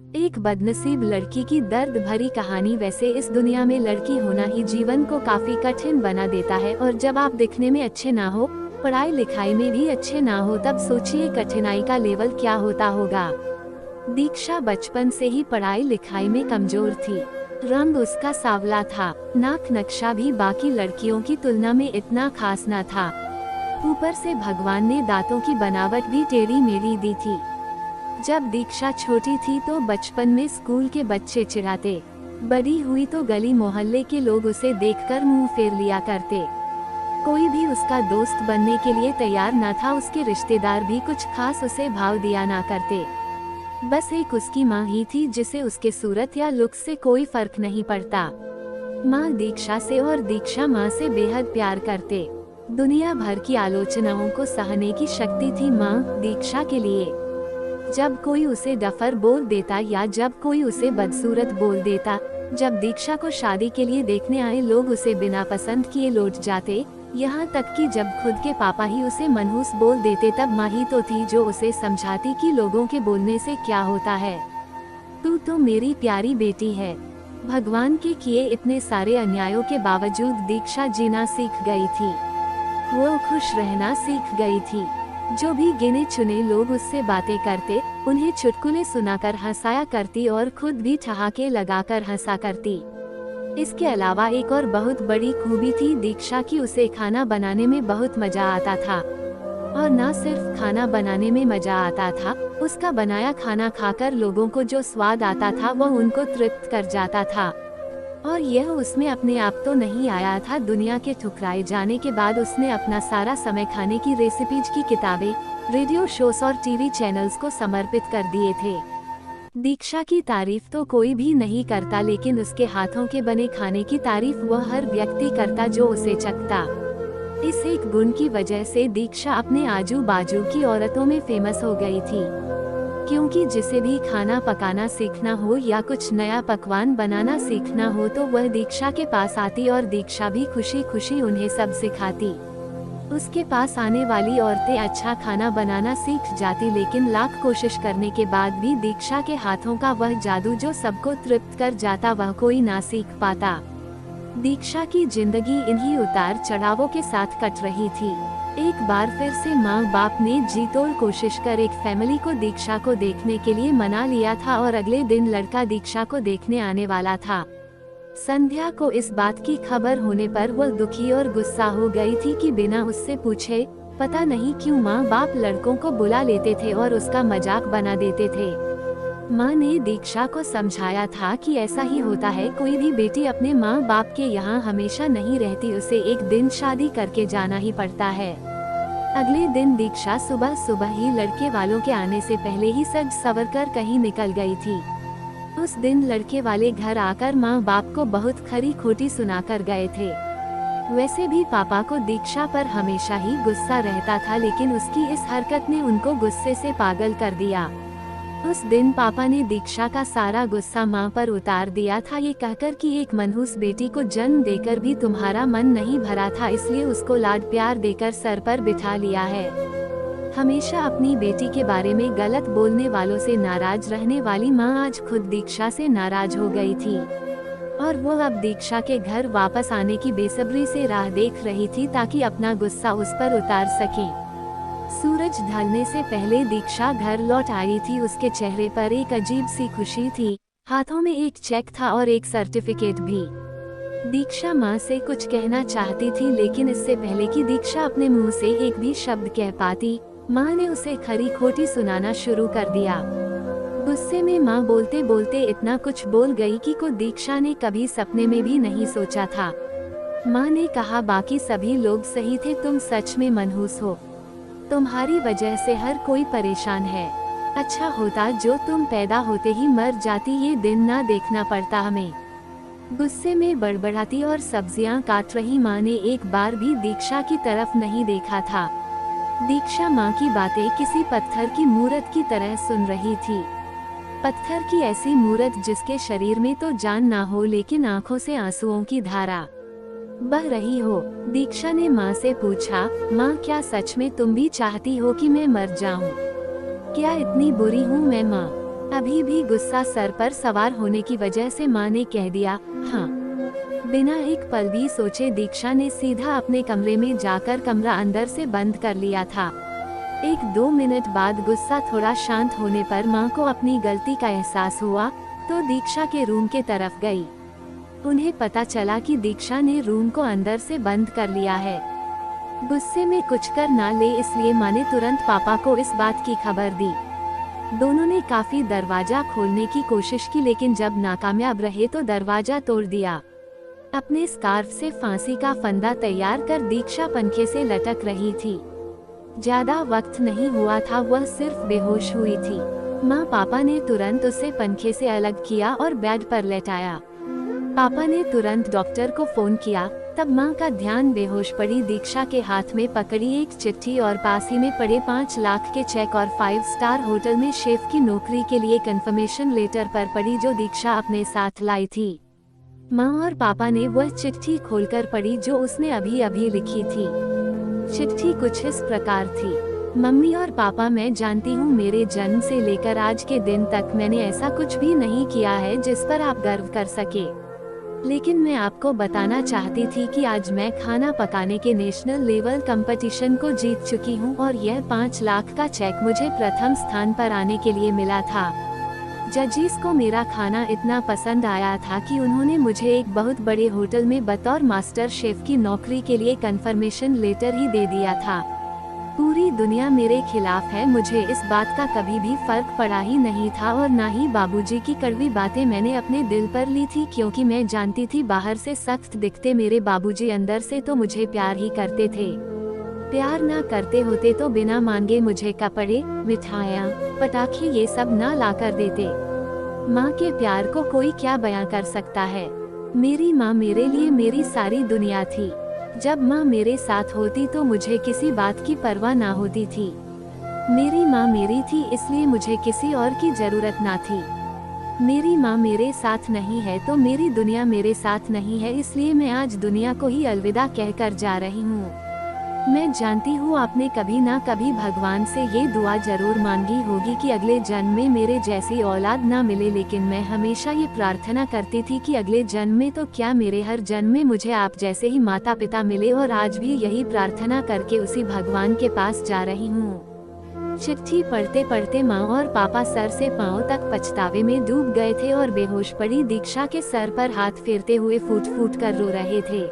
एक बदनसीब लड़की की दर्द भरी कहानी। वैसे इस दुनिया में लड़की होना ही जीवन को काफी कठिन बना देता है, और जब आप दिखने में अच्छे ना हो, पढ़ाई लिखाई में भी अच्छे ना हो, तब सोचिए कठिनाई का लेवल क्या होता होगा। दीक्षा बचपन से ही पढ़ाई लिखाई में कमजोर थी। रंग उसका सांवला था, नाक नक्शा भी बाकी लड़कियों की तुलना में इतना खास न था। ऊपर से भगवान ने दांतों की बनावट भी टेढ़ी मेढ़ी दी थी। जब दीक्षा छोटी थी तो बचपन में स्कूल के बच्चे चिढ़ाते, बड़ी हुई तो गली मोहल्ले के लोग उसे देखकर मुंह फेर लिया करते। कोई भी उसका दोस्त बनने के लिए तैयार न था, उसके रिश्तेदार भी कुछ खास उसे भाव दिया ना करते। बस एक उसकी माँ ही थी जिसे उसके सूरत या लुक से कोई फर्क नहीं पड़ता। माँ दीक्षा से और दीक्षा माँ से बेहद प्यार करते। दुनिया भर की आलोचनाओं को सहने की शक्ति थी माँ दीक्षा के लिए। जब कोई उसे डफर बोल देता या जब कोई उसे बदसूरत बोल देता, जब दीक्षा को शादी के लिए देखने आए लोग उसे बिना पसंद किए लौट जाते, यहाँ तक कि जब खुद के पापा ही उसे मनहूस बोल देते, तब माँ ही तो थी जो उसे समझाती कि लोगों के बोलने से क्या होता है, तू तो मेरी प्यारी बेटी है। भगवान के किए इतने सारे अन्यायों के बावजूद दीक्षा जीना सीख गई थी। वो खुश रहना सीख गई थी। जो भी गिने चुने लोग उससे बातें करते, उन्हें चुटकुले सुनाकर हंसाया करती और खुद भी ठहाके लगाकर हंसा करती। इसके अलावा एक और बहुत बड़ी खूबी थी दीक्षा की, उसे खाना बनाने में बहुत मजा आता था। और न सिर्फ खाना बनाने में मजा आता था, उसका बनाया खाना खाकर लोगों को जो स्वाद आता था वो उनको तृप्त कर जाता था। और यह उसमें अपने आप तो नहीं आया था, दुनिया के ठुकराए जाने के बाद उसने अपना सारा समय खाने की रेसिपीज की किताबें, रेडियो शोज और टीवी चैनल्स को समर्पित कर दिए थे। दीक्षा की तारीफ तो कोई भी नहीं करता, लेकिन उसके हाथों के बने खाने की तारीफ वह हर व्यक्ति करता जो उसे चखता। इस एक गुण की वजह से दीक्षा अपने आजू बाजू की औरतों में फेमस हो गई थी, क्योंकि जिसे भी खाना पकाना सीखना हो या कुछ नया पकवान बनाना सीखना हो तो वह दीक्षा के पास आती और दीक्षा भी खुशी खुशी उन्हें सब सिखाती। उसके पास आने वाली औरतें अच्छा खाना बनाना सीख जाती, लेकिन लाख कोशिश करने के बाद भी दीक्षा के हाथों का वह जादू जो सबको तृप्त कर जाता वह कोई ना सीख पाता। दीक्षा की जिंदगी इन्हीं उतार चढ़ावों के साथ कट रही थी। एक बार फिर से माँ बाप ने जी तोड़ कोशिश कर एक फैमिली को दीक्षा को देखने के लिए मना लिया था, और अगले दिन लड़का दीक्षा को देखने आने वाला था। संध्या को इस बात की खबर होने पर वो दुखी और गुस्सा हो गई थी कि बिना उससे पूछे पता नहीं क्यों माँ बाप लड़कों को बुला लेते थे और उसका मजाक बना देते थे। माँ ने दीक्षा को समझाया था कि ऐसा ही होता है, कोई भी बेटी अपने माँ बाप के यहाँ हमेशा नहीं रहती, उसे एक दिन शादी करके जाना ही पड़ता है। अगले दिन दीक्षा सुबह सुबह ही लड़के वालों के आने से पहले ही सज सवर कर कहीं निकल गई थी। उस दिन लड़के वाले घर आकर माँ बाप को बहुत खरी खोटी सुनाकर गए थे। वैसे भी पापा को दीक्षा पर हमेशा ही गुस्सा रहता था, लेकिन उसकी इस हरकत ने उनको गुस्से से पागल कर दिया। उस दिन पापा ने दीक्षा का सारा गुस्सा माँ पर उतार दिया था, ये कहकर कि एक मनहूस बेटी को जन्म देकर भी तुम्हारा मन नहीं भरा था, इसलिए उसको लाड प्यार देकर सर पर बिठा लिया है। हमेशा अपनी बेटी के बारे में गलत बोलने वालों से नाराज रहने वाली माँ आज खुद दीक्षा से नाराज हो गई थी, और वो अब दीक्षा के घर वापस आने की बेसब्री से राह देख रही थी ताकि अपना गुस्सा उस पर उतार सके। सूरज ढलने से पहले दीक्षा घर लौट आई थी। उसके चेहरे पर एक अजीब सी खुशी थी, हाथों में एक चेक था और एक सर्टिफिकेट भी। दीक्षा माँ से कुछ कहना चाहती थी, लेकिन इससे पहले कि दीक्षा अपने मुंह से एक भी शब्द कह पाती, माँ ने उसे खरी खोटी सुनाना शुरू कर दिया। गुस्से में माँ बोलते बोलते इतना कुछ बोल गई कि को दीक्षा ने कभी सपने में भी नहीं सोचा था। माँ ने कहा, बाकी सभी लोग सही थे, तुम सच में मनहूस हो, तुम्हारी वजह से हर कोई परेशान है। अच्छा होता जो तुम पैदा होते ही मर जाती, ये दिन ना देखना पड़ता हमें। गुस्से में बड़बड़ाती और सब्जियां काट रही माँ ने एक बार भी दीक्षा की तरफ नहीं देखा था। दीक्षा माँ की बातें किसी पत्थर की मूरत की तरह सुन रही थी। पत्थर की ऐसी मूरत जिसके शरीर में तो जान ना हो, लेकिन आंखों से आंसुओं की धारा बह रही हो। दीक्षा ने माँ से पूछा, माँ क्या सच में तुम भी चाहती हो कि मैं मर जाऊं? क्या इतनी बुरी हूँ मैं माँ? अभी भी गुस्सा सर पर सवार होने की वजह से माँ ने कह दिया, हाँ। बिना एक पल भी सोचे दीक्षा ने सीधा अपने कमरे में जाकर कमरा अंदर से बंद कर लिया था। 1-2 मिनट बाद गुस्सा थोड़ा शांत होने पर माँ को अपनी गलती का एहसास हुआ, तो दीक्षा के रूम के तरफ गई। उन्हें पता चला कि दीक्षा ने रूम को अंदर से बंद कर लिया है। गुस्से में कुछ कर ना ले, इसलिए माँ ने तुरंत पापा को इस बात की खबर दी। दोनों ने काफी दरवाजा खोलने की कोशिश की, लेकिन जब नाकामयाब रहे तो दरवाजा तोड़ दिया। अपने स्कार्फ से फांसी का फंदा तैयार कर दीक्षा पंखे से लटक रही थी। ज्यादा वक्त नहीं हुआ था, वह सिर्फ बेहोश हुई थी। माँ पापा ने तुरंत उसे पंखे से अलग किया और बेड पर लेटाया। पापा ने तुरंत डॉक्टर को फोन किया। तब माँ का ध्यान बेहोश पड़ी दीक्षा के हाथ में पकड़ी एक चिट्ठी और पास ही में पड़े 5 लाख के चेक और 5 स्टार होटल में शेफ की नौकरी के लिए कंफर्मेशन लेटर पर पड़ी, जो दीक्षा अपने साथ लाई थी। माँ और पापा ने वह चिट्ठी खोलकर पढ़ी जो उसने अभी अभी लिखी थी। चिट्ठी कुछ इस प्रकार थी, मम्मी और पापा, मैं जानती हूँ मेरे जन्म से लेकर आज के दिन तक मैंने ऐसा कुछ भी नहीं किया है जिस पर आप गर्व कर सके, लेकिन मैं आपको बताना चाहती थी कि आज मैं खाना पकाने के नेशनल लेवल कंपटीशन को जीत चुकी हूँ और यह 5 लाख का चेक मुझे प्रथम स्थान पर आने के लिए मिला था। जजिस को मेरा खाना इतना पसंद आया था कि उन्होंने मुझे एक बहुत बड़े होटल में बतौर मास्टर शेफ की नौकरी के लिए कंफर्मेशन लेटर ही दे दिया था। पूरी दुनिया मेरे खिलाफ है, मुझे इस बात का कभी भी फर्क पड़ा ही नहीं था और ना ही बाबूजी की कड़वी बातें मैंने अपने दिल पर ली थी, क्योंकि मैं जानती थी बाहर से सख्त दिखते मेरे बाबूजी अंदर से तो मुझे प्यार ही करते थे। प्यार ना करते होते तो बिना मांगे मुझे कपड़े, मिठाइयाँ, पटाखे ये सब ना ला कर देते। माँ के प्यार को कोई क्या बयां कर सकता है। मेरी माँ मेरे लिए मेरी सारी दुनिया थी। जब माँ मेरे साथ होती तो मुझे किसी बात की परवाह ना होती थी। मेरी माँ मेरी थी, इसलिए मुझे किसी और की जरूरत ना थी। मेरी माँ मेरे साथ नहीं है तो मेरी दुनिया मेरे साथ नहीं है, इसलिए मैं आज दुनिया को ही अलविदा कहकर जा रही हूँ। मैं जानती हूँ आपने कभी ना कभी भगवान से ये दुआ जरूर मांगी होगी कि अगले जन्म में मेरे जैसी औलाद ना मिले, लेकिन मैं हमेशा ये प्रार्थना करती थी कि अगले जन्म में तो क्या मेरे हर जन्म में मुझे आप जैसे ही माता पिता मिले, और आज भी यही प्रार्थना करके उसी भगवान के पास जा रही हूँ। चिट्ठी पढ़ते पढ़ते माँ और पापा सर से पाँव तक पछतावे में डूब गए थे और बेहोश पड़ी दीक्षा के सर पर हाथ फेरते हुए फूट फूट कर रो रहे थे।